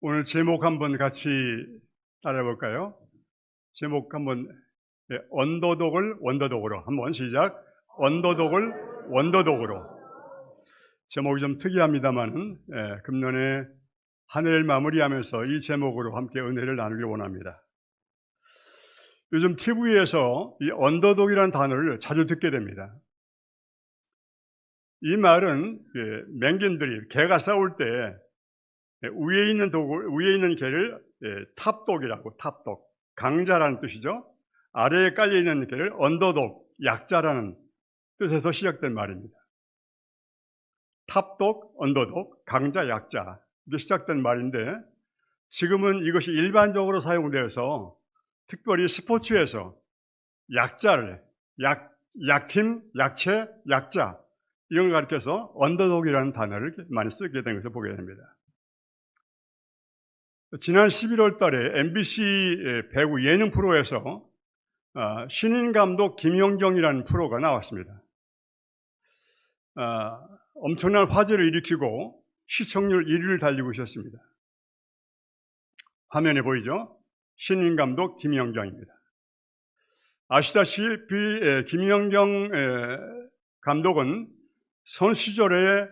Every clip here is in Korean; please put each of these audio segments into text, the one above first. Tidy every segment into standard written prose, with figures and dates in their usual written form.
오늘 제목 한번 같이 따라해볼까요? 제목 한번, 언더독을 원더독으로. 한번 시작. 언더독을 원더독으로. 제목이 좀 특이합니다만, 금년에 한 해를 마무리하면서 이 제목으로 함께 은혜를 나누길 원합니다. 요즘 TV에서 이 언더독이라는 단어를 자주 듣게 됩니다. 이 말은 맹견들이 개가 싸울 때 위에 있는 개를 탑독이라고, 탑독, 강자라는 뜻이죠. 아래에 깔려 있는 개를 언더독, 약자라는 뜻에서 시작된 말입니다. 탑독, 언더독, 강자, 약자, 이렇게 시작된 말인데, 지금은 이것이 일반적으로 사용되어서 특별히 스포츠에서 약자를, 약팀, 약체, 약자, 이런 걸 가리켜서 언더독이라는 단어를 많이 쓰게 된 것을 보게 됩니다. 지난 11월 달에 MBC 배구 예능 프로에서 신인 감독 김연경이라는 프로가 나왔습니다. 엄청난 화제를 일으키고 시청률 1위를 달리고 있었습니다. 화면에 보이죠? 신인 감독 김연경입니다. 아시다시피 김연경 감독은 선수 시절에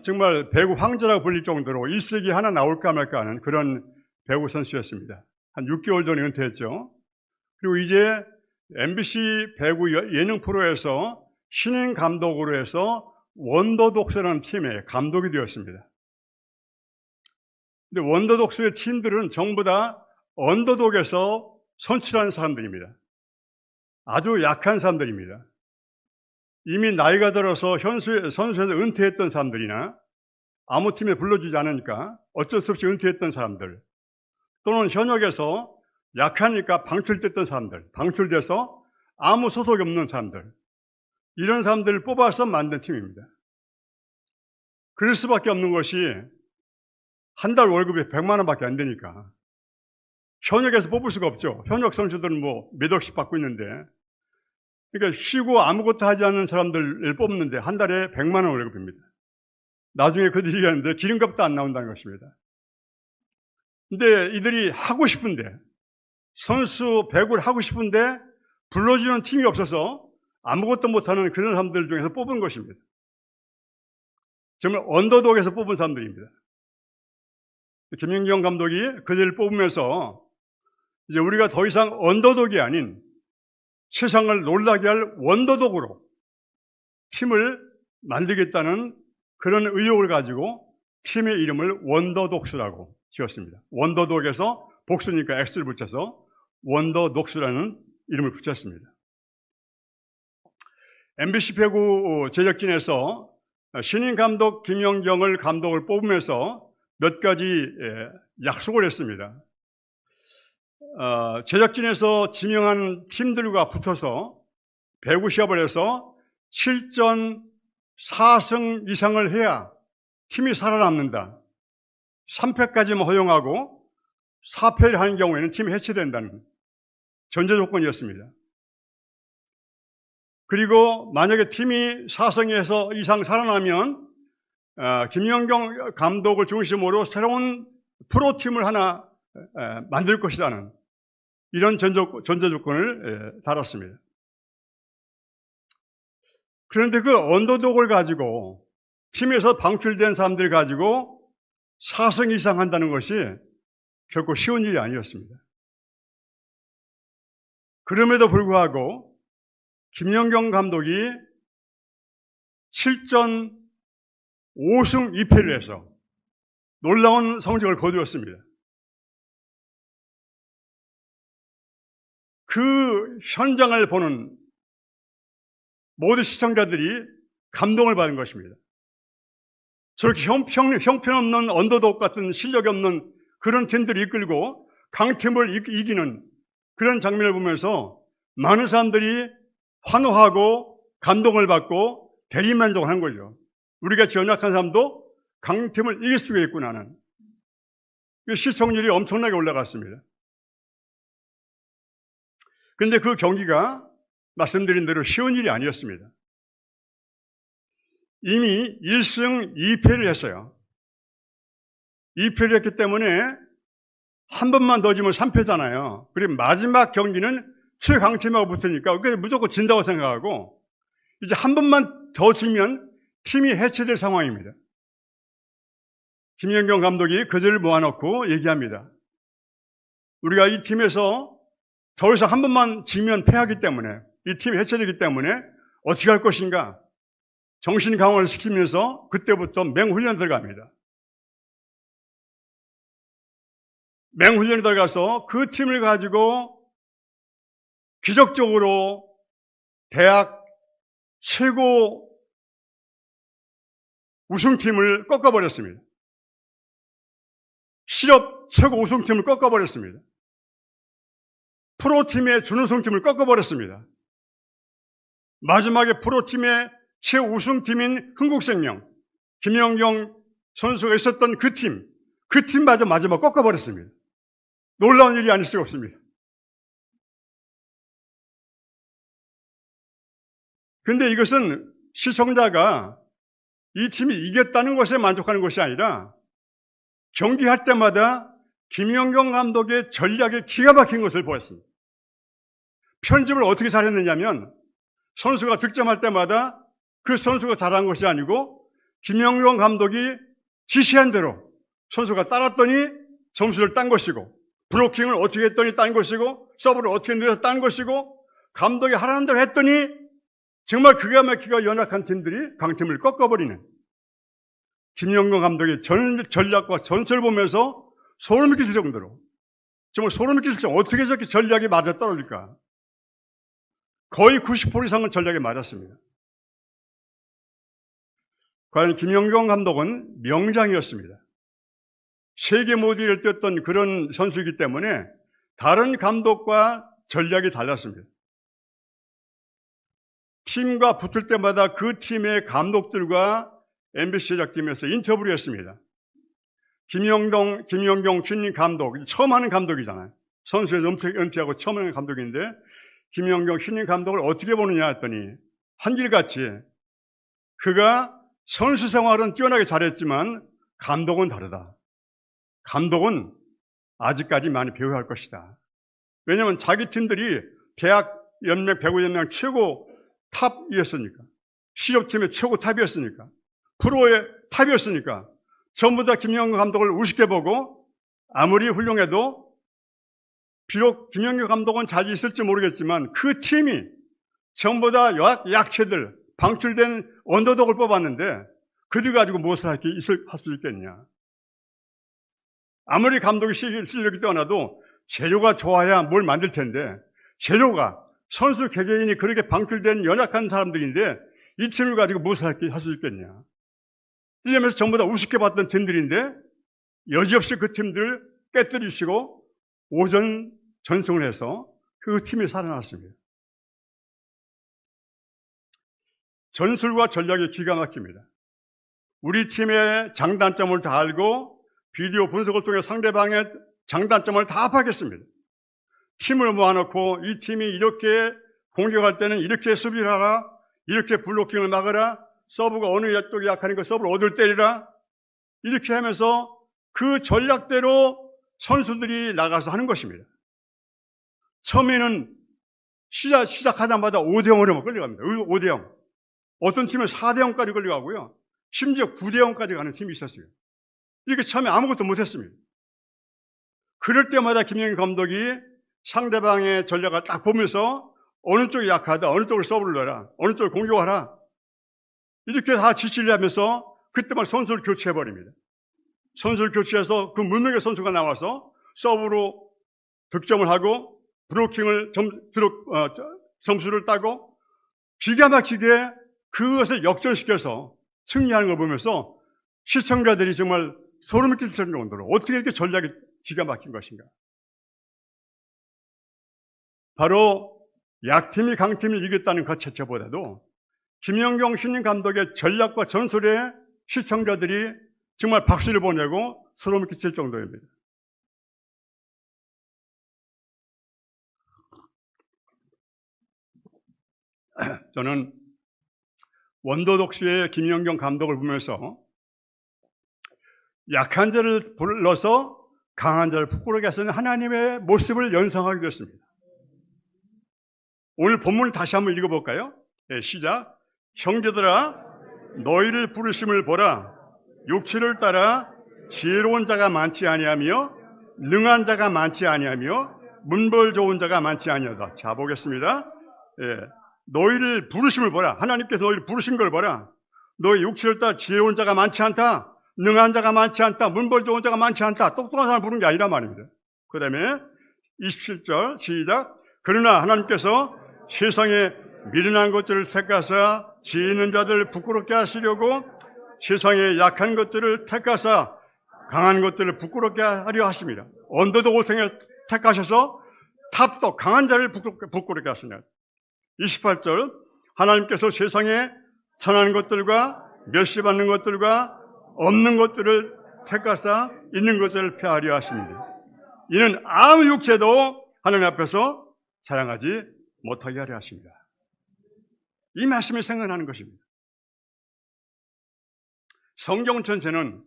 정말 배구 황제라고 불릴 정도로 1세기 하나 나올까 말까 하는 그런 배구 선수였습니다. 한 6개월 전에 은퇴했죠. 그리고 이제 MBC 배구 예능 프로에서 신인 감독으로 해서 원더독스라는 팀의 감독이 되었습니다. 근데 원더독스의 팀들은 전부 다 언더독에서 선출한 사람들입니다. 아주 약한 사람들입니다. 이미 나이가 들어서 선수에서 은퇴했던 사람들이나 아무 팀에 불러주지 않으니까 어쩔 수 없이 은퇴했던 사람들, 또는 현역에서 약하니까 방출됐던 사람들, 방출돼서 아무 소속이 없는 사람들, 이런 사람들을 뽑아서 만든 팀입니다. 그럴 수밖에 없는 것이 한 달 월급이 100만 원밖에 안 되니까 현역에서 뽑을 수가 없죠. 현역 선수들은 몇 억씩 받고 있는데, 그러니까 쉬고 아무것도 하지 않는 사람들을 뽑는데 한 달에 100만 원 월급입니다. 나중에 그들이 얘기하는데 기름값도 안 나온다는 것입니다. 근데 이들이 하고 싶은데, 선수 배구를 하고 싶은데 불러주는 팀이 없어서 아무것도 못하는 그런 사람들 중에서 뽑은 것입니다. 정말 언더독에서 뽑은 사람들입니다. 김연경 감독이 그들을 뽑으면서 이제 우리가 더 이상 언더독이 아닌 세상을 놀라게 할 원더독으로 팀을 만들겠다는 그런 의욕을 가지고 팀의 이름을 원더독스라고 지었습니다. 원더독에서 복수니까 X를 붙여서 원더독스라는 이름을 붙였습니다. MBC 배구 제작진에서 신인 감독 김연경을 감독을 뽑으면서 몇 가지 약속을 했습니다. 제작진에서 지명한 팀들과 붙어서 배구 시합을 해서 7전 4승 이상을 해야 팀이 살아남는다. 3패까지만 허용하고 4패를 하는 경우에는 팀이 해체된다는 전제 조건이었습니다. 그리고 만약에 팀이 4승에서 이상 살아나면 김연경 감독을 중심으로 새로운 프로팀을 하나 만들 것이라는 이런 전제 조건을 달았습니다. 그런데 그 언더독을 가지고 팀에서 방출된 사람들 가지고 4승 이상 한다는 것이 결코 쉬운 일이 아니었습니다. 그럼에도 불구하고 김연경 감독이 7전 5승 2패를 해서 놀라운 성적을 거두었습니다. 그 현장을 보는 모든 시청자들이 감동을 받은 것입니다. 저렇게 형편없는 언더독 같은 실력이 없는 그런 팀들이 이끌고 강팀을 이기는 그런 장면을 보면서 많은 사람들이 환호하고 감동을 받고 대리만족을 한 거죠. 우리가 연약한 사람도 강팀을 이길 수가 있구나는. 시청률이 엄청나게 올라갔습니다. 그런데 그 경기가 말씀드린 대로 쉬운 일이 아니었습니다. 이미 1승 2패를 했어요. 2패를 했기 때문에 한 번만 더 지면 3패잖아요. 그리고 마지막 경기는 최강팀하고 붙으니까 그게 무조건 진다고 생각하고 이제 한 번만 더 지면 팀이 해체될 상황입니다. 김연경 감독이 그들을 모아놓고 얘기합니다. 우리가 이 팀에서 더 이상 한 번만 지면 패하기 때문에 이 팀이 해체되기 때문에 어떻게 할 것인가 정신 강화를 시키면서 그때부터 맹훈련 들어갑니다. 맹훈련에 들어가서 그 팀을 가지고 기적적으로 대학 최고 우승팀을 꺾어버렸습니다. 실업 최고 우승팀을 꺾어버렸습니다. 프로팀의 준우승팀을 꺾어버렸습니다. 마지막에 프로팀의 최우승팀인 흥국생명, 김연경 선수가 있었던 그 팀마저 마지막 꺾어버렸습니다. 놀라운 일이 아닐 수가 없습니다. 그런데 이것은 시청자가 이 팀이 이겼다는 것에 만족하는 것이 아니라 경기할 때마다 김연경 감독의 전략이 기가 막힌 것을 보였습니다. 편집을 어떻게 잘했느냐면 선수가 득점할 때마다 그 선수가 잘한 것이 아니고 김연경 감독이 지시한 대로 선수가 따랐더니 점수를 딴 것이고 브로킹을 어떻게 했더니 딴 것이고 서브를 어떻게 늘려서 딴 것이고 감독이 하라는 대로 했더니 정말 기가 막히게 연약한 팀들이 강팀을 꺾어버리는 김연경 감독의 전략과 전술을 보면서 소름이 끼칠 정도로 정말 소름이 끼칠 정도로 어떻게 저렇게 전략이 맞아떨어질까. 거의 90% 이상은 전략에 맞았습니다. 과연 김연경 감독은 명장이었습니다. 세계 모델을 뛰었던 그런 선수이기 때문에 다른 감독과 전략이 달랐습니다. 팀과 붙을 때마다 그 팀의 감독들과 MBC 제작팀에서 인터뷰를 했습니다. 김연경 신인 감독, 처음 하는 감독이잖아요. 선수에서 은퇴하고 처음 하는 감독인데 김연경 신인 감독을 어떻게 보느냐 했더니 한결같이 그가 선수 생활은 뛰어나게 잘했지만 감독은 다르다. 감독은 아직까지 많이 배워야 할 것이다. 왜냐하면 자기 팀들이 대학 연맹, 배구 연맹 최고 탑이었으니까, 실업팀의 최고 탑이었으니까, 프로의 탑이었으니까 전부 다 김연경 감독을 우습게 보고 아무리 훌륭해도 비록 김연경 감독은 자주 있을지 모르겠지만 그 팀이 전부 다 약체들, 방출된 언더독을 뽑았는데 그들 가지고 무엇을 할 수 있겠냐. 아무리 감독이 실력이 뛰어나도 재료가 좋아야 뭘 만들 텐데 재료가 선수 개개인이 그렇게 방출된 연약한 사람들인데 이 팀을 가지고 무엇을 할 수 있겠냐. 이러면서 전부 다 우습게 봤던 팀들인데 여지없이 그 팀들 깨뜨리시고 오전 전승을 해서 그 팀이 살아났습니다. 전술과 전략이 기가 막힙니다. 우리 팀의 장단점을 다 알고 비디오 분석을 통해 상대방의 장단점을 다 파악했습니다. 팀을 모아놓고 이 팀이 이렇게 공격할 때는 이렇게 수비를 하라, 이렇게 블로킹을 막으라, 서브가 어느 쪽이 약하니까 서브를 어딜 때리라, 이렇게 하면서 그 전략대로 선수들이 나가서 하는 것입니다. 처음에는 시작하자마자 5대0으로 끌려갑니다. 5대0. 어떤 팀은 4대0까지 끌려가고요. 심지어 9대0까지 가는 팀이 있었어요. 이렇게 처음에 아무것도 못했습니다. 그럴 때마다 김연경 감독이 상대방의 전략을 딱 보면서 어느 쪽이 약하다, 어느 쪽을 서브를 넣어라, 어느 쪽을 공격하라, 이렇게 다 지시를 하면서 그때만 선수를 교체해버립니다. 선수를 교체해서 그 무명의 선수가 나와서 서브로 득점을 하고 브로킹을 점수를 따고 기가 막히게 그것을 역전시켜서 승리하는 걸 보면서 시청자들이 정말 소름이 끼칠 정도로 어떻게 이렇게 전략이 기가 막힌 것인가. 바로 약팀이 강팀을 이겼다는 것 자체보다도 김연경 신인 감독의 전략과 전술에 시청자들이 정말 박수를 보내고 소름을 끼칠 정도입니다. 저는 원더독시의 김연경 감독을 보면서 약한 자를 불러서 강한 자를 부끄러게 하시는 하나님의 모습을 연상하게 됐습니다. 오늘 본문을 다시 한번 읽어볼까요? 네, 시작. 형제들아, 너희를 부르심을 보라. 육체를 따라 지혜로운 자가 많지 아니하며 능한 자가 많지 아니하며 문벌 좋은 자가 많지 아니하다. 자, 보겠습니다. 예, 너희를 부르심을 보라. 하나님께서 너희를 부르신 걸 보라. 너희 육체를 따라 지혜로운 자가 많지 않다. 능한 자가 많지 않다. 문벌 좋은 자가 많지 않다. 똑똑한 사람을 부르는 게 아니란 말입니다. 그 다음에 27절 시작. 그러나 하나님께서 세상에 미련한 것들을 택하사 지혜 있는 자들을 부끄럽게 하시려고 세상에 약한 것들을 택하사 강한 것들을 부끄럽게 하려 하십니다. 언더독 고생을 택하셔서 탑도 강한 자를 부끄럽게 하시냐. 28절 하나님께서 세상에 천한 것들과 멸시받는 것들과 없는 것들을 택하사 있는 것들을 폐하려 하십니다. 이는 아무 육체도 하나님 앞에서 자랑하지 못하게 하려 하십니다. 이 말씀이 생각나는 것입니다. 성경 전체는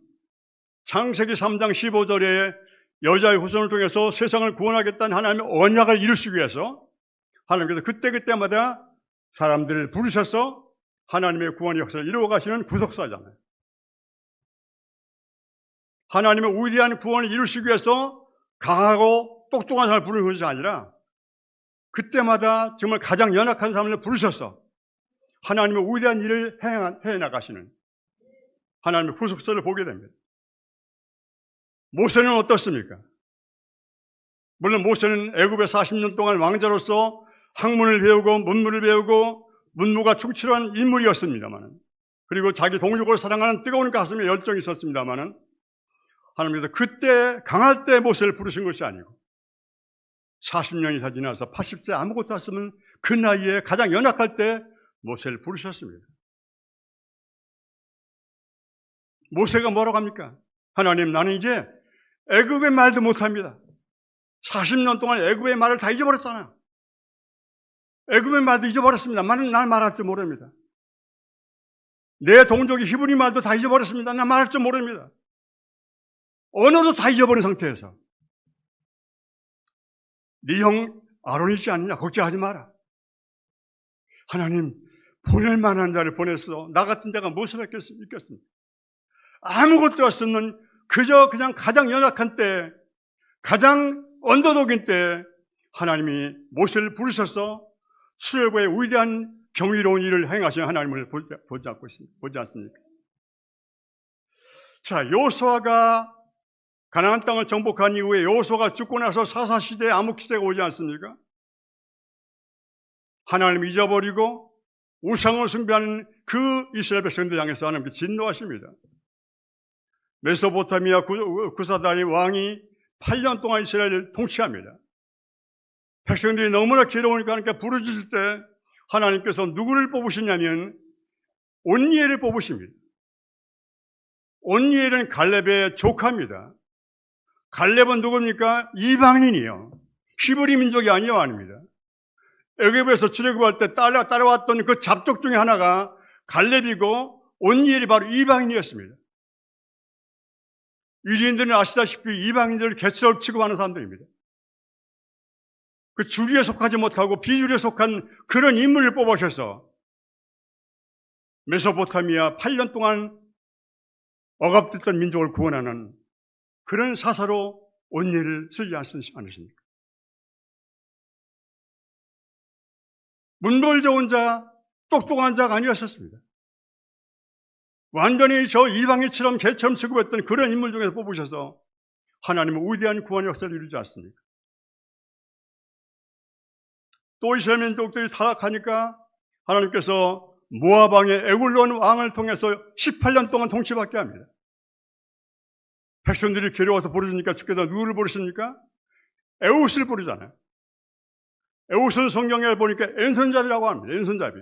창세기 3장 15절에 여자의 후손을 통해서 세상을 구원하겠다는 하나님의 언약을 이루시기 위해서 하나님께서 그때그때마다 사람들을 부르셔서 하나님의 구원의 역사를 이루어 가시는 구속사잖아요. 하나님의 위대한 구원을 이루시기 위해서 강하고 똑똑한 사람을 부르는 것이 아니라 그때마다 정말 가장 연약한 사람을 부르셔서 하나님의 위대한 일을 해나가시는 하나님의 구속사를 보게 됩니다. 모세는 어떻습니까? 물론 모세는 애굽에 40년 동안 왕자로서 학문을 배우고 문무를 배우고 문무가 충실한 인물이었습니다만, 그리고 자기 동족을 사랑하는 뜨거운 가슴에 열정이 있었습니다만, 하나님께서 그때 강할 때 모세를 부르신 것이 아니고 40년이 다 지나서 80세 아무것도 없으면 그 나이에 가장 연약할 때 모세를 부르셨습니다. 모세가 뭐라고 합니까? 하나님, 나는 이제 애굽의 말도 못합니다. 40년 동안 애굽의 말을 다 잊어버렸잖아요. 애굽의 말도 잊어버렸습니다. 나는 날 말할 줄 모릅니다. 내 동족이 히브리 말도 다 잊어버렸습니다. 난 말할 줄 모릅니다. 언어도 다 잊어버린 상태에서 네 형 아론이 있지 않느냐? 걱정하지 마라. 하나님, 보낼 만한 자를 보냈어. 나 같은 자가 무엇을 있겠습니까? 아무것도 없는 그저 그냥 가장 연약한 때, 가장 언더독인 때 하나님이 모세를 부르셔서 출애굽의 위대한 경이로운 일을 행하시는 하나님을 보지 않습니까? 자, 여호수아가 가나안 땅을 정복한 이후에 여호수아가 죽고 나서 사사시대에 암흑시대가 오지 않습니까? 하나님을 잊어버리고 우상을 숭배하는 그 이스라엘 백성들 향해서 하나님께 진노하십니다. 메소포타미아 구사다니 왕이 8년 동안 이스라엘을 통치합니다. 백성들이 너무나 괴로우니까 하나님께 부르짖을 때 하나님께서 누구를 뽑으시냐면 온니엘을 뽑으십니다. 온니엘은 갈렙의 조카입니다. 갈렙은 누굽니까? 이방인이요. 히브리 민족이 아닙니다. 애굽에서 출애굽할 때 따라왔던 그 잡족 중에 하나가 갈렙이고 온니엘이 바로 이방인이었습니다. 유대인들은 아시다시피 이방인들을 개처럼 취급하는 사람들입니다. 그 주류에 속하지 못하고 비주류에 속한 그런 인물을 뽑으셔서 메소포타미아 8년 동안 억압됐던 민족을 구원하는 그런 사사로 온니엘을 쓰지 않으십니까? 문벌 좋은 자, 똑똑한 자가 아니었었습니다. 완전히 저 이방인처럼 개처럼 취급했던 그런 인물 중에서 뽑으셔서 하나님은 위대한 구원 역사를 이루지 않습니까? 또 이스라엘 민족들이 타락하니까 하나님께서 모압 왕의 에글론 왕을 통해서 18년 동안 통치받게 합니다. 백성들이 괴로워서 부르시니까 주께서 누구를 부르십니까? 에웃을 부르잖아요. 에웃은 성경에 보니까 왼손잡이라고 합니다. 왼손잡이.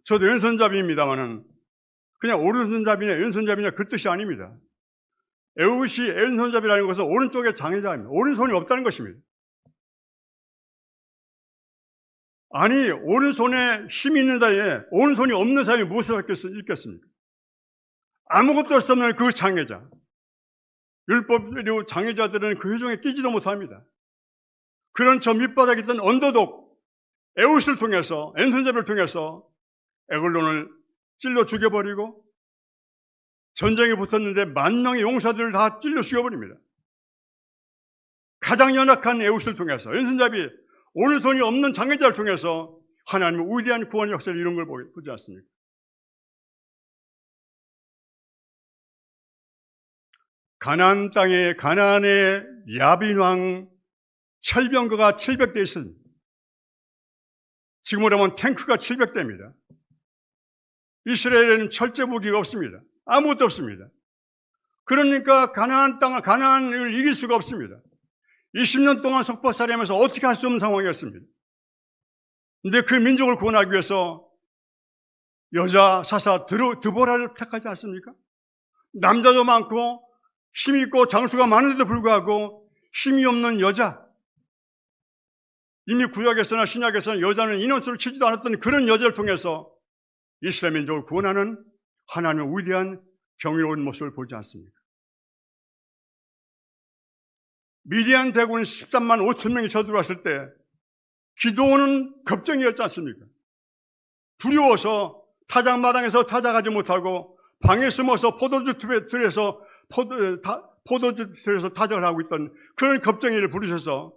저도 왼손잡이입니다만은 그냥 오른손잡이냐 왼손잡이냐 그 뜻이 아닙니다. 에웃이 왼손잡이라는 것은 오른쪽에 장애자입니다. 오른손이 없다는 것입니다. 아니, 오른손에 힘이 있는 자에 오른손이 없는 사람이 무엇을 있겠습니까? 아무것도 없는 그 장애자. 율법으로 장애자들은 그 회중에 끼지도 못합니다. 그런 저 밑바닥에 있던 언더독 에웃을 통해서, 앤손잡을 통해서 에글론을 찔러 죽여버리고, 전쟁에 붙었는데 10,000명의 용사들을 다 찔러 죽여버립니다. 가장 연약한 에웃을 통해서, 왼손잡이 오른손이 없는 장애자를 통해서 하나님의 위대한 구원 역사를 이룬 걸 보지 않습니까? 가나안 땅에 가나안의 야빈 왕 철병거가 700대 있습니다. 지금으로 하면 탱크가 700대입니다. 이스라엘에는 철제 무기가 없습니다. 아무것도 없습니다. 그러니까 가나안을 이길 수가 없습니다. 20년 동안 속박살이하면서 어떻게 할 수 없는 상황이었습니다. 근데 그 민족을 구원하기 위해서 여자 사사 드보라를 택하지 않습니까? 남자도 많고 힘이 있고 장수가 많은데도 불구하고 힘이 없는 여자, 이미 구약에서나 신약에서는 여자는 인원수를 치지도 않았던 그런 여자를 통해서 이스라엘 민족을 구원하는 하나님의 위대한 경이로운 모습을 보지 않습니까? 미디안 대군 13만 5천 명이 쳐들어왔을 때 기도원은 겁쟁이였지 않습니까? 두려워서 타작마당에서 타작하지 못하고 방에 숨어서 포도주 틀에서 타작을 하고 있던 그런 겁쟁이를 부르셔서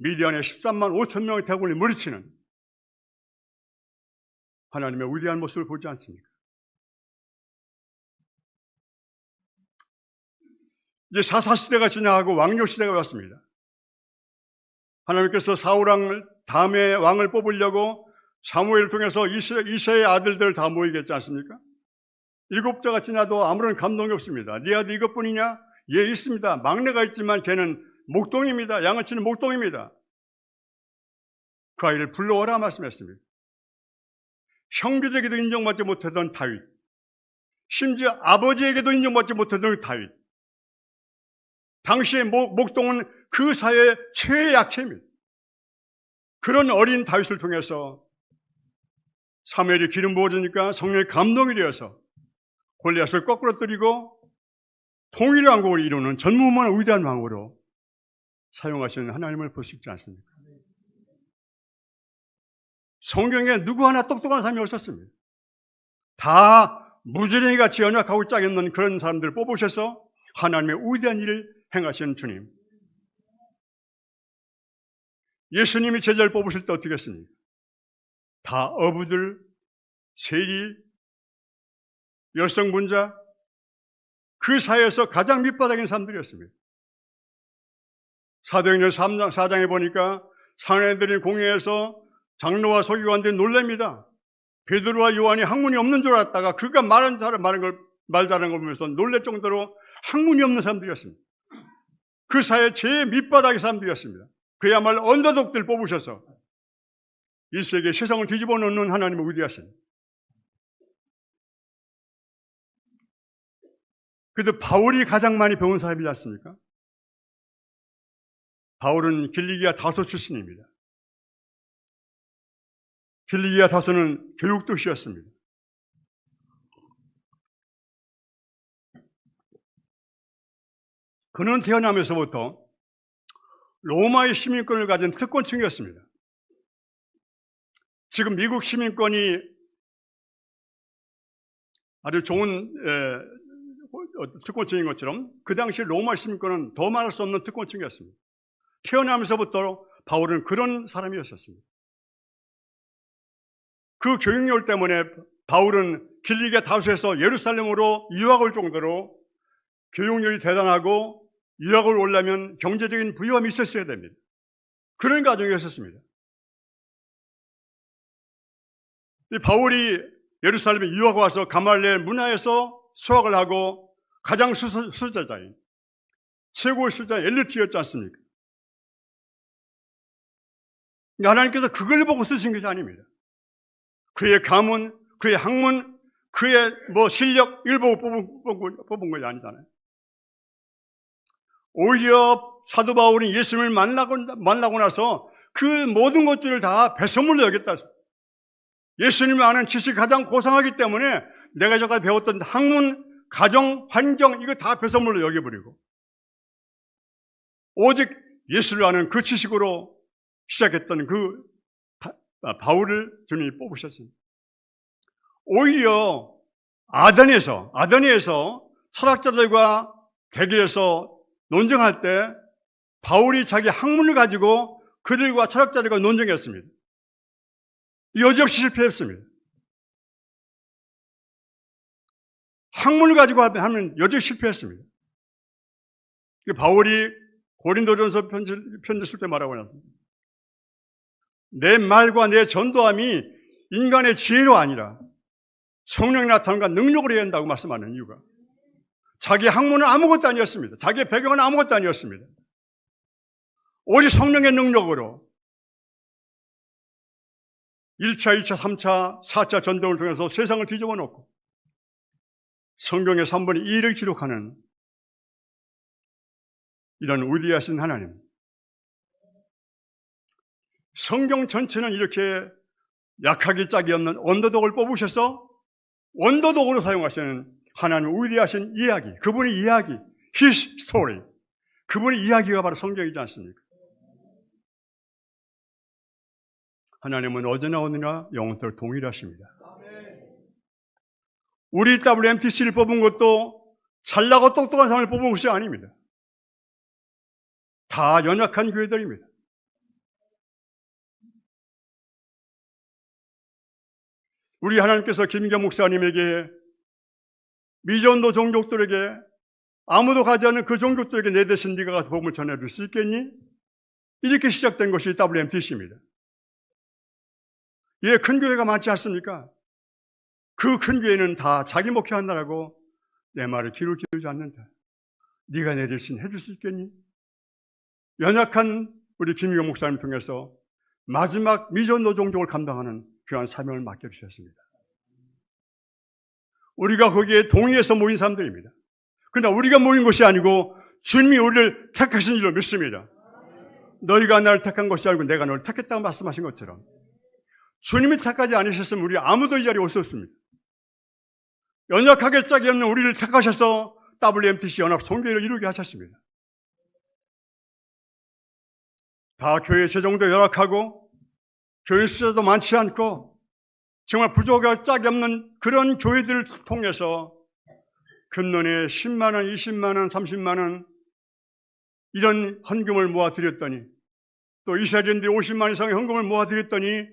미디안의 13만 5천 명의 대군을 물리치는 하나님의 위대한 모습을 보지 않습니까? 이제 사사시대가 지나가고 왕조시대가 왔습니다. 하나님께서 사울왕을 다음에 왕을 뽑으려고 사무엘을 통해서 이새의 아들들을 다 모이겠지 않습니까? 7자가 지나도 아무런 감동이 없습니다. 네 아들 이것뿐이냐? 예, 있습니다. 막내가 있지만 걔는 목동입니다. 양을 치는 목동입니다. 그 아이를 불러오라 말씀했습니다. 형제에게도 인정받지 못하던 다윗, 심지어 아버지에게도 인정받지 못하던 다윗, 당시의 목동은 그 사회의 최의 약체입니다. 그런 어린 다윗을 통해서 사무엘이 기름 부어주니까 성령의 감동이 되어서 골리앗을 거꾸로 때리고 통일왕국을 이루는 전무후무한 위대한 왕으로 사용하시는 하나님을 볼 수 있지 않습니까? 성경에 누구 하나 똑똑한 사람이 없었습니다. 다 무지랭이같이 연약하고 짝이 없는 그런 사람들을 뽑으셔서 하나님의 위대한 일을 행하시는 주님. 예수님이 제자를 뽑으실 때 어떻게 했습니까? 다 어부들, 세리, 여성분자, 그 사회에서 가장 밑바닥인 사람들이었습니다. 사도행전 4장에 보니까 사내들이 공회에서 장로와 서기관들이 놀랍니다. 베드로와 요한이 학문이 없는 줄 알았다가 그가 말 잘하는 걸 보면서 놀랄 정도로 학문이 없는 사람들이었습니다. 그 사회 제일 밑바닥의 사람들이었습니다. 그야말로 언더독들 뽑으셔서 이 세계 세상을 뒤집어 놓는 하나님의 위대하신. 그래도 바울이 가장 많이 배운 사람이지 않습니까? 바울은 길리기아 다소 출신입니다. 길리기아 다소는 교육도시였습니다. 그는 태어나면서부터 로마의 시민권을 가진 특권층이었습니다. 지금 미국 시민권이 아주 좋은 특권층인 것처럼 그 당시 로마 시민권은 더 말할 수 없는 특권층이었습니다. 태어나면서부터 바울은 그런 사람이었습니다. 그 교육열 때문에 바울은 길리기아 다소에서 예루살렘으로 유학 올 정도로 교육열이 대단하고 유학을 오려면 경제적인 부유함이 있었어야 됩니다. 그런 가정이었습니다. 이 바울이 예루살렘에 유학 와서 가말리엘 문화에서 수학을 하고 가장 수제자인 최고의 수제자 엘리트였지 않습니까? 하나님께서 그걸 보고 쓰신 것이 아닙니다. 그의 가문, 그의 학문, 그의 실력 이걸 보고 뽑은 것이 아니잖아요. 오히려 사도 바울이 예수님을 만나고 나서 그 모든 것들을 다 배선물로 여겼다. 예수님을 아는 지식이 가장 고상하기 때문에 내가 저까지 배웠던 학문, 가정, 환경 이거 다 배선물로 여겨버리고 오직 예수를 아는 그 지식으로 시작했던 그 바울을 주님이 뽑으셨습니다. 오히려 아덴에서 철학자들과 대결해서 논쟁할 때 바울이 자기 학문을 가지고 그들과 철학자들과 논쟁했습니다. 여지없이 실패했습니다. 학문을 가지고 하면 여지없이 실패했습니다. 바울이 고린도전서 편지 쓸 때 말하고 있습니다. 내 말과 내 전도함이 인간의 지혜로 아니라 성령의 나타남과 능력으로 해야 한다고 말씀하는 이유가 자기 학문은 아무것도 아니었습니다. 자기의 배경은 아무것도 아니었습니다. 오직 성령의 능력으로 1차, 2차, 3차, 4차 전쟁을 통해서 세상을 뒤집어 놓고 성경의 3분의 2를 기록하는 이런 위대하신 하나님. 성경 전체는 이렇게 약하기 짝이 없는 언더독을 뽑으셔서 언더독으로 사용하시는 하나님의 위대하신 이야기, 그분의 이야기, His story. 그분의 이야기가 바로 성경이지 않습니까? 하나님은 어제나 오늘이나 영원토록 동일하십니다. 우리 WMTC를 뽑은 것도 잘나고 똑똑한 사람을 뽑은 것이 아닙니다. 다 연약한 교회들입니다. 우리 하나님께서 김인경 목사님에게 미전도 종족들에게 아무도 가지 않는 그 종족들에게 내 대신 네가 가서 복음을 전해줄 수 있겠니? 이렇게 시작된 것이 WMTC입니다. 예, 큰 교회가 많지 않습니까? 그 큰 교회는 다 자기 목회한다라고 내 말을 귀를 기울이지 않는다. 네가 내 대신 해줄 수 있겠니? 연약한 우리 김인경 목사님 통해서 마지막 미전도 종족을 감당하는 귀한 사명을 맡겨주셨습니다. 우리가 거기에 동의해서 모인 사람들입니다. 그러나 우리가 모인 것이 아니고 주님이 우리를 택하신 줄로 믿습니다. 너희가 나를 택한 것이 아니고 내가 너를 택했다고 말씀하신 것처럼 주님이 택하지 않으셨으면 우리 아무도 이 자리에 올 수 없습니다. 연약하게 짝이 없는 우리를 택하셔서 WMTC 연합 선교회를 이루게 하셨습니다. 다 교회 재정도 열악하고 교회 숫자도 많지 않고 정말 부족하고 짝이 없는 그런 교회들을 통해서 금년에 10만 원, 20만 원, 30만 원 이런 헌금을 모아드렸더니 또 이스라엘인들이 50만 이상의 헌금을 모아드렸더니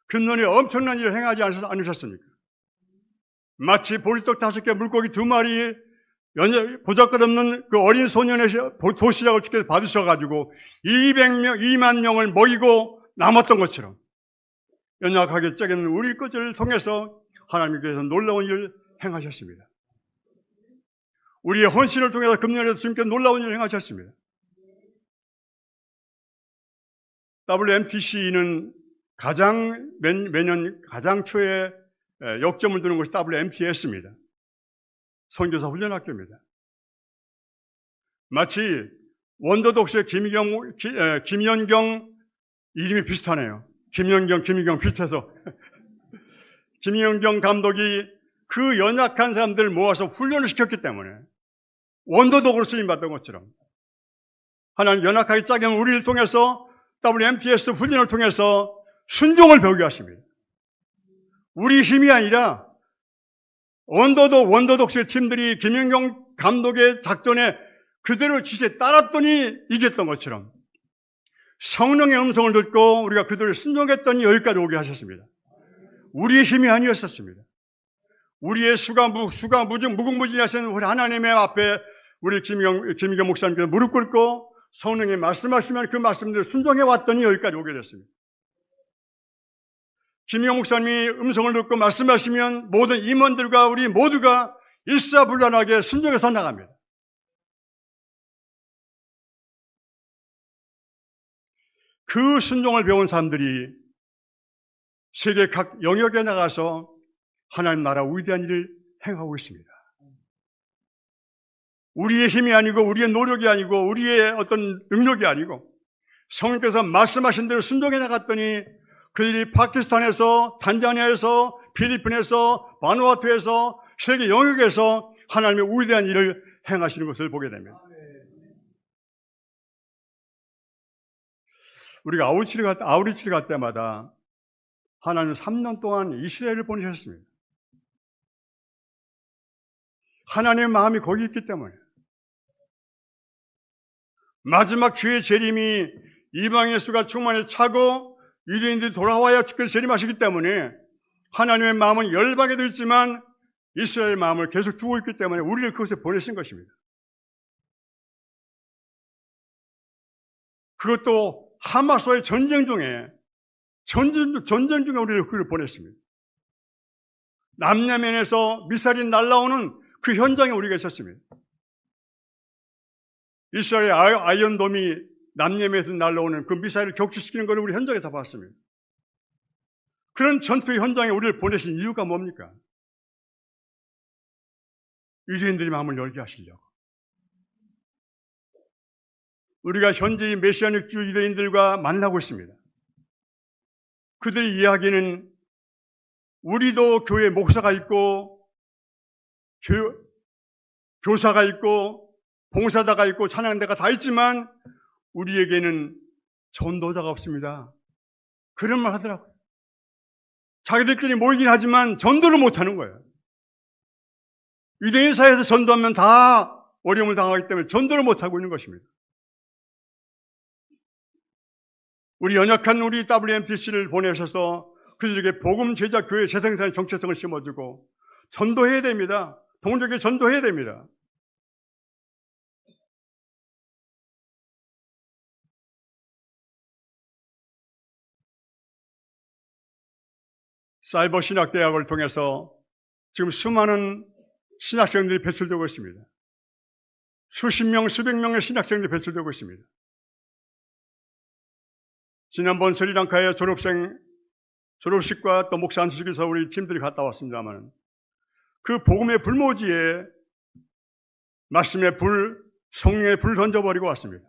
금년에 엄청난 일을 행하지 않으셨습니까? 마치 보리떡 5개, 물고기 2마리 보잘것없는 그 어린 소년의 도시락을 주께서 받으셔가지고 2만 명을 먹이고 남았던 것처럼 연약하게 짝있는 우리 것을 통해서 하나님께서 놀라운 일을 행하셨습니다. 우리의 헌신을 통해서 금년에도 주님께서 놀라운 일을 행하셨습니다. WMTC는 매년 가장 초에 역점을 두는 것이 WMTS입니다. 선교사 훈련학교입니다. 마치 원더독스의 김연경 이름이 비슷하네요. 김연경 비슷해서 김연경 감독이 그 연약한 사람들을 모아서 훈련을 시켰기 때문에 원더독으로 쓰임받던 것처럼 하나님 연약하게 짝이 없는 우리를 통해서 WMTS 훈련을 통해서 순종을 배우게 하십니다. 우리 힘이 아니라 원더독스의 팀들이 김연경 감독의 작전에 그대로 지시에 따랐더니 이겼던 것처럼 성령의 음성을 듣고 우리가 그들을 순종했더니 여기까지 오게 하셨습니다. 우리의 힘이 아니었었습니다. 우리의 무궁무진하신 우리 하나님의 앞에 우리 김인경 목사님께서 무릎 꿇고 성령이 말씀하시면 그 말씀대로 순종해 왔더니 여기까지 오게 됐습니다. 김인경 목사님이 음성을 듣고 말씀하시면 모든 임원들과 우리 모두가 일사불란하게 순종해서 나갑니다. 그 순종을 배운 사람들이 세계 각 영역에 나가서 하나님 나라 위대한 일을 행하고 있습니다. 우리의 힘이 아니고 우리의 노력이 아니고 우리의 어떤 능력이 아니고 성령께서 말씀하신 대로 순종해 나갔더니 그들이 파키스탄에서, 탄자니아에서, 필리핀에서, 바누아투에서 세계 영역에서 하나님의 위대한 일을 행하시는 것을 보게 됩니다. 우리가 아우리치를 갈 때마다 하나님 3년 동안 이스라엘을 보내셨습니다. 하나님의 마음이 거기 있기 때문에. 마지막 주의 재림이 이방의 수가 충만히 차고 유대인들이 돌아와야 주께서 재림하시기 때문에 하나님의 마음은 열방에도 있지만 이스라엘의 마음을 계속 두고 있기 때문에 우리를 그곳에 보내신 것입니다. 그것도 하마스와의 전쟁 중에 우리를 그를 보냈습니다. 남야면에서 미사일이 날아오는 그 현장에 우리가 있었습니다. 이스라엘 아이언돔이 남예면에서 날아오는 그 미사일을 격추시키는 것을 우리 현장에서 봤습니다. 그런 전투의 현장에 우리를 보내신 이유가 뭡니까? 유대인들의 마음을 열게 하시려고. 우리가 현재 메시아닉주 유대인들과 만나고 있습니다. 그들의 이야기는 우리도 교회 목사가 있고 교사가 있고 봉사자가 있고 찬양대가 다 있지만 우리에게는 전도자가 없습니다. 그런 말 하더라고요. 자기들끼리 모이긴 하지만 전도를 못하는 거예요. 유대인 사회에서 전도하면 다 어려움을 당하기 때문에 전도를 못하고 있는 것입니다. 우리 연약한 우리 WMTC를 보내셔서 그들에게 복음 제자 교회 재생산의 정체성을 심어주고 전도해야 됩니다. 동족에 전도해야 됩니다. 사이버 신학대학을 통해서 지금 수많은 신학생들이 배출되고 있습니다. 수십 명, 수백 명의 신학생들이 배출되고 있습니다. 지난번 스리랑카의 졸업식과 또 목사 안수식에서 우리 팀들이 갔다 왔습니다만 그 복음의 불모지에 말씀의 불, 성령의 불 던져버리고 왔습니다.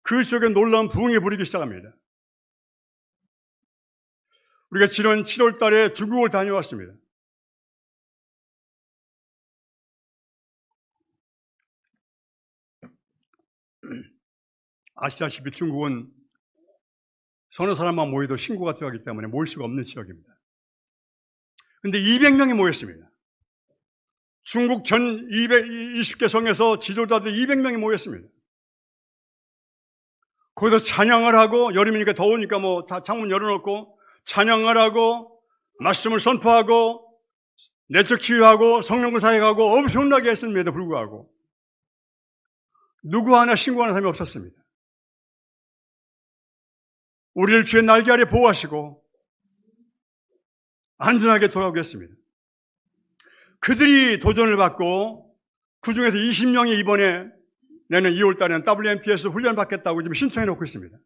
그 지역에 놀라운 부흥이 부리기 시작합니다. 우리가 지난 7월 달에 중국을 다녀왔습니다. 아시다시피 중국은 서너 사람만 모여도 신고가 들어가기 때문에 모일 수가 없는 지역입니다. 그런데 200명이 모였습니다. 중국 전 220개 성에서 지도자들 200명이 모였습니다. 거기서 찬양을 하고 여름이니까 더우니까 뭐 다 창문 열어놓고 찬양을 하고 말씀을 선포하고 내적 치유하고 성령과 사역하고 엄청나게 했음에도 불구하고 누구 하나 신고하는 사람이 없었습니다. 우리를 주의 날개 아래 보호하시고 안전하게 돌아오게 했습니다. 그들이 도전을 받고 그 중에서 20명이 이번에 내년 2월 달에는 WMPS 훈련 받겠다고 지금 신청해 놓고 있습니다.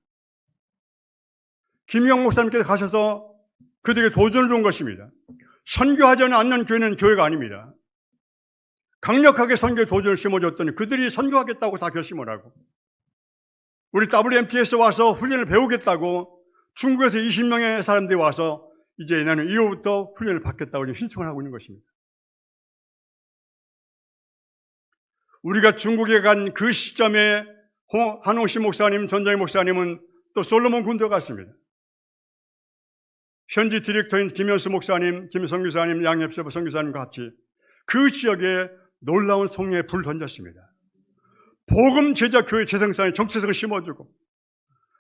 김영 목사님께서 가셔서 그들에게 도전을 준 것입니다. 선교하지 않는 교회는 교회가 아닙니다. 강력하게 선교에 도전을 심어줬더니 그들이 선교하겠다고 다 결심을 하고 우리 WMPS 와서 훈련을 배우겠다고 중국에서 20명의 사람들이 와서 이제 나는 2월부터 훈련을 받겠다고 지금 신청을 하고 있는 것입니다. 우리가 중국에 간 그 시점에 한홍씨 목사님, 전장희 목사님은 또 솔로몬 군도에 갔습니다. 현지 디렉터인 김현수 목사님, 김성규사님, 양엽세부 성교사님과 같이 그 지역에 놀라운 성령의 불을 던졌습니다. 복음 제자 교회 재생산의 정체성을 심어주고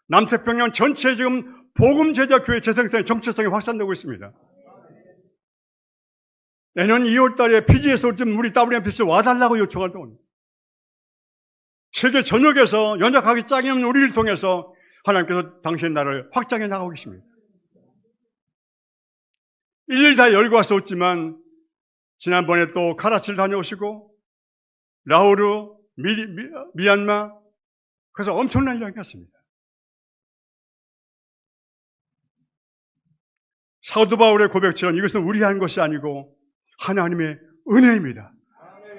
남태평양 전체에 지금 복음 제자 교회 재생산의 정체성이 확산되고 있습니다. 내년 2월 달에 피지에서 좀 우리 WMPC 와달라고 요청할 동안 세계 전역에서 연약하게 짝이 없는 우리를 통해서 하나님께서 당신의 나라를 확장해 나가고 계십니다. 일일 다 열고 할 수 없지만 지난번에 또 카라치를 다녀오시고 라오르, 미얀마 그래서 엄청난 이야기를 했습니다. 사도 바울의 고백처럼 이것은 우리 한 것이 아니고 하나님의 은혜입니다.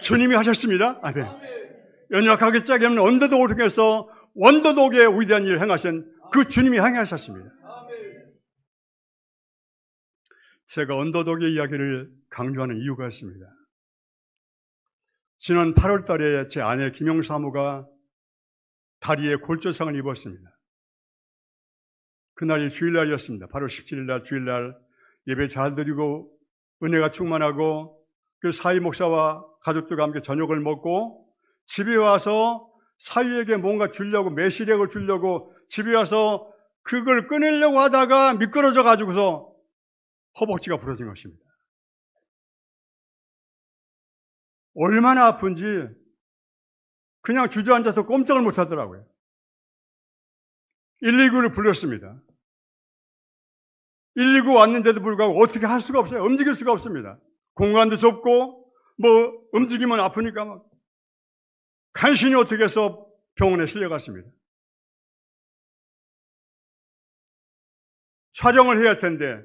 주님이 하셨습니다. 아멘. 연약하게 짝이 없는 언더독을 통해서 원더독의 위대한 일을 행하신 그 주님이 행하셨습니다. 제가 언더독의 이야기를 강조하는 이유가 있습니다. 지난 8월 달에 제 아내 김영수 사모가 다리에 골절상을 입었습니다. 그날이 주일날이었습니다. 8월 17일 날 주일날 예배 잘 드리고 은혜가 충만하고 그 사위 목사와 가족들과 함께 저녁을 먹고 집에 와서 사위에게 뭔가 주려고 매실액을 주려고 집에 와서 그걸 꺼내려고 하다가 미끄러져 가지고서 허벅지가 부러진 것입니다. 얼마나 아픈지 그냥 주저앉아서 꼼짝을 못 하더라고요. 119를 불렀습니다. 119 왔는데도 불구하고 어떻게 할 수가 없어요. 움직일 수가 없습니다. 공간도 좁고 뭐 움직이면 아프니까 막 간신히 어떻게 해서 병원에 실려갔습니다. 촬영을 해야 할 텐데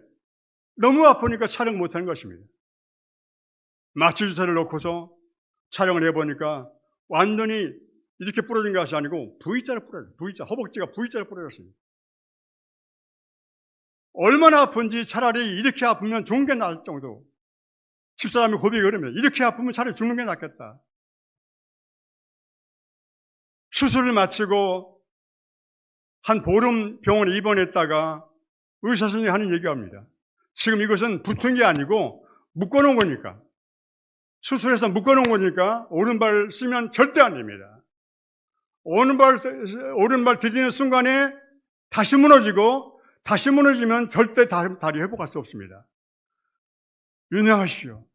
너무 아프니까 촬영 못하는 것입니다. 마취 주사를 놓고서 촬영을 해보니까 완전히 이렇게 부러진 것이 아니고 V자로 부러졌어요. V자, 허벅지가 V자로 부러졌습니다. 얼마나 아픈지 차라리 이렇게 아프면 죽는 게 나을 정도. 집사람이 고백을 합니다. 이렇게 아프면 차라리 죽는 게 낫겠다. 수술을 마치고 한 보름 병원에 입원했다가 의사 선생님이 하는 얘기가 합니다. 지금 이것은 붙은 게 아니고 묶어놓은 거니까. 수술해서 묶어놓은 거니까 오른발 쓰면 절대 안 됩니다. 오른발 디디는 순간에 다시 무너지면 절대 다리 회복할 수 없습니다. 유념하십시오.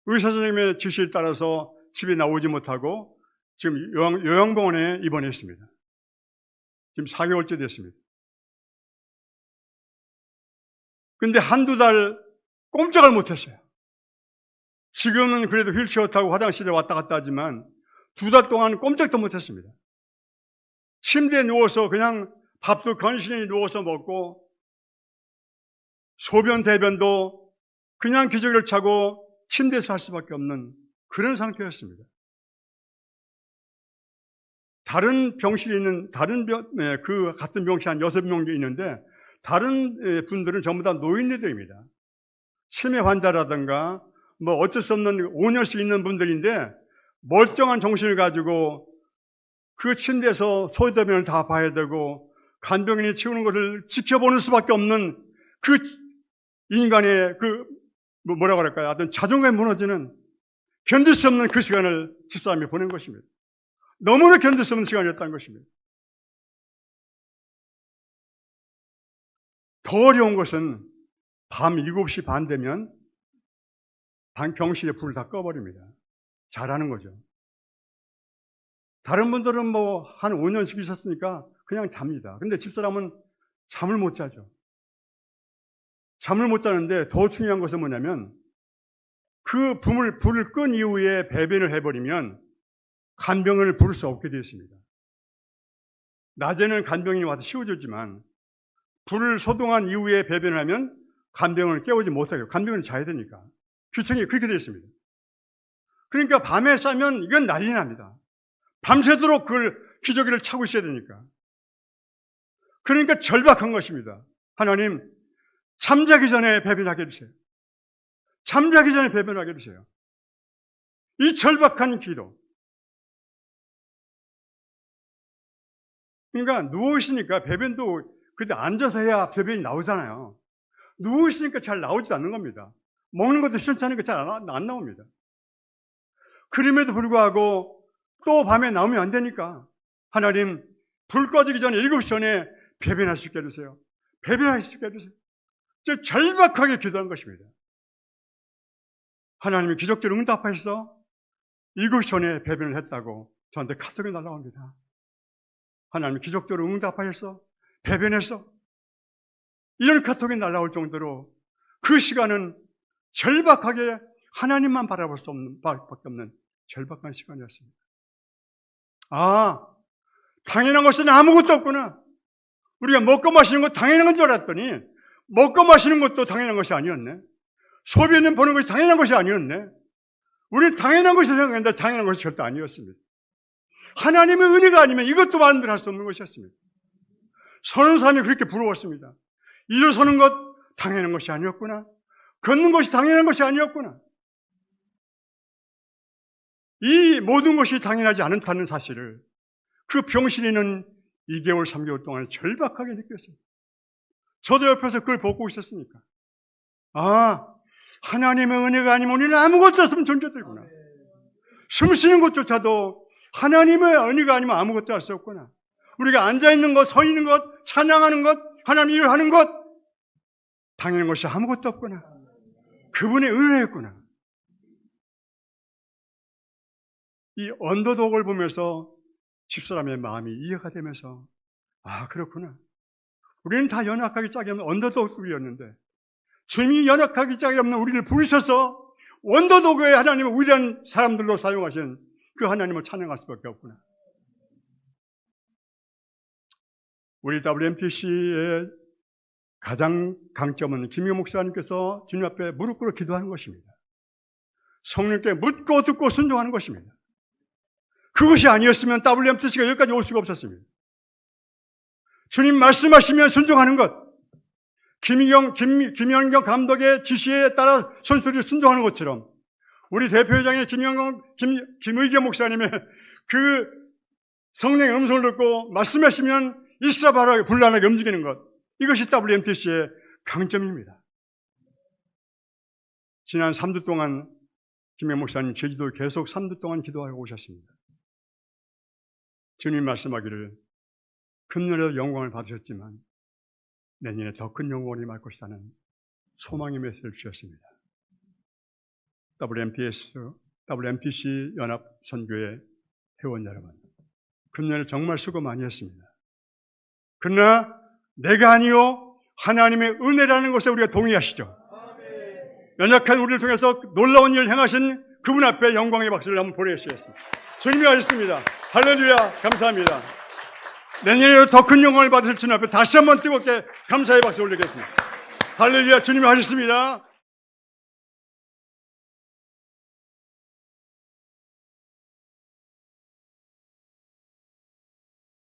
의사 선생님의 지시에 따라서 집에 나오지 못하고 지금 요양병원에 입원했습니다. 지금 4개월째 됐습니다. 근데 한두 달 꼼짝을 못했어요. 지금은 그래도 휠체어 타고 화장실에 왔다 갔다 하지만 2달 동안 꼼짝도 못했습니다. 침대에 누워서 그냥 밥도 간신히 누워서 먹고 소변 대변도 그냥 기저귀를 차고 침대에서 할 수밖에 없는 그런 상태였습니다. 다른 병실에 있는 그 같은 병실 한 6명이 있는데 다른 분들은 전부 다 노인네들입니다. 치매 환자라든가 뭐 어쩔 수 없는 5년씩 있는 분들인데 멀쩡한 정신을 가지고 그 침대에서 소대변을 다 봐야 되고 간병인이 치우는 것을 지켜보는 수밖에 없는 그 인간의 뭐라고 할까요? 하여튼 자존감이 무너지는 견딜 수 없는 그 시간을 집사람이 보낸 것입니다. 너무나 견딜 수 없는 시간이었다는 것입니다. 더 어려운 것은 밤 7시 반 되면 병실에 불을 다 꺼버립니다. 잘하는 거죠. 다른 분들은 뭐 한 5년씩 있었으니까 그냥 잡니다. 근데 집사람은 잠을 못 자죠. 잠을 못 자는데 더 중요한 것은 뭐냐면 그 불을 끈 이후에 배변을 해버리면 간병인을 부를 수 없게 되어 있습니다. 낮에는 간병인이 와서 씌워주지만 불을 소동한 이후에 배변을 하면 간병인을 깨우지 못하게 간병인은 자야 되니까 규정이 그렇게 되어 있습니다. 그러니까 밤에 싸면 이건 난리 납니다. 밤새도록 그걸 기저귀를 차고 있어야 되니까. 그러니까 절박한 것입니다. 하나님, 잠자기 전에 배변하게 해주세요. 잠자기 전에 배변하게 해주세요. 이 절박한 기도. 그러니까 누워있으니까 배변도 그때 앉아서 해야 배변이 나오잖아요. 누워있으니까 잘 나오지도 않는 겁니다. 먹는 것도 시원찮으니까 잘 안 나옵니다. 그럼에도 불구하고 또 밤에 나오면 안 되니까 하나님 불 꺼지기 전에 7시 전에 배변할 수 있게 해주세요. 배변할 수 있게 해주세요. 절박하게 기도한 것입니다. 하나님이 기적적으로 응답하셔서 7시 전에 배변을 했다고 저한테 카톡이 날라옵니다. 하나님이 기적적으로 응답하셔서 배변해서 이런 카톡이 날라올 정도로 그 시간은 절박하게 하나님만 바라볼 수 없는 밖에 없는 절박한 시간이었습니다. 아, 당연한 것은 아무것도 없구나. 우리가 먹고 마시는 것 당연한 건 줄 알았더니 먹고 마시는 것도 당연한 것이 아니었네. 소변을 보는 것이 당연한 것이 아니었네. 우리는 당연한 것이 생각했는데 당연한 것이 절대 아니었습니다. 하나님의 은혜가 아니면 이것도 마음대로 할 수 없는 것이었습니다. 서는 사람이 그렇게 부러웠습니다. 일어서는 것 당연한 것이 아니었구나. 걷는 것이 당연한 것이 아니었구나. 이 모든 것이 당연하지 않다는 사실을 그 병실에 있는 2개월, 3개월 동안 절박하게 느꼈습니다. 저도 옆에서 그걸 보고 있었으니까. 아, 하나님의 은혜가 아니면 우리는 아무것도 없으면 존재들구나. 숨 쉬는 것조차도 하나님의 은혜가 아니면 아무것도 할 수 없구나. 우리가 앉아있는 것, 서 있는 것, 찬양하는 것, 하나님 일을 하는 것, 당연한 것이 아무것도 없구나. 그분의 은혜였구나. 이 언더독을 보면서 집사람의 마음이 이해가 되면서, 아, 그렇구나. 우리는 다 연약하기 짝이 없는 언더독이었는데, 주님이 연약하기 짝이 없는 우리를 부르셔서 언더독의 하나님의 위대한 사람들로 사용하신 그 하나님을 찬양할 수밖에 없구나. 우리 WMTC의 가장 강점은 김용 목사님께서 주님 앞에 무릎 꿇어 기도하는 것입니다. 성령께 묻고 듣고 순종하는 것입니다. 그것이 아니었으면 WMTC가 여기까지 올 수가 없었습니다. 주님 말씀하시면 순종하는 것, 김연경 감독의 지시에 따라 선수들이 순종하는 것처럼 우리 대표회장의 김의겸 목사님의 그 성령의 음성을 듣고 말씀하시면 일사바라게 불란하게 움직이는 것, 이것이 WMTC의 강점입니다. 지난 3주 동안 김영 목사님 제주도 계속 3주 동안 기도하고 오셨습니다. 주님 말씀하기를 금년에도 영광을 받으셨지만 내년에 더 큰 영광을 임할 것이라는 소망의 메시지를 주셨습니다. WMTC 연합 선교회 회원 여러분, 금년에 정말 수고 많이 했습니다. 그러나 내가 아니요 하나님의 은혜라는 것에 우리가 동의하시죠. 연약한 우리를 통해서 놀라운 일을 행하신 그분 앞에 영광의 박수를 한번 보내주시겠습니다. 주님이 하셨습니다. 할렐루야, 감사합니다. 내년에도 더 큰 영광을 받으실 주님 앞에 다시 한번 뜨겁게 감사의 박수 올리겠습니다. 할렐루야, 주님이 하셨습니다.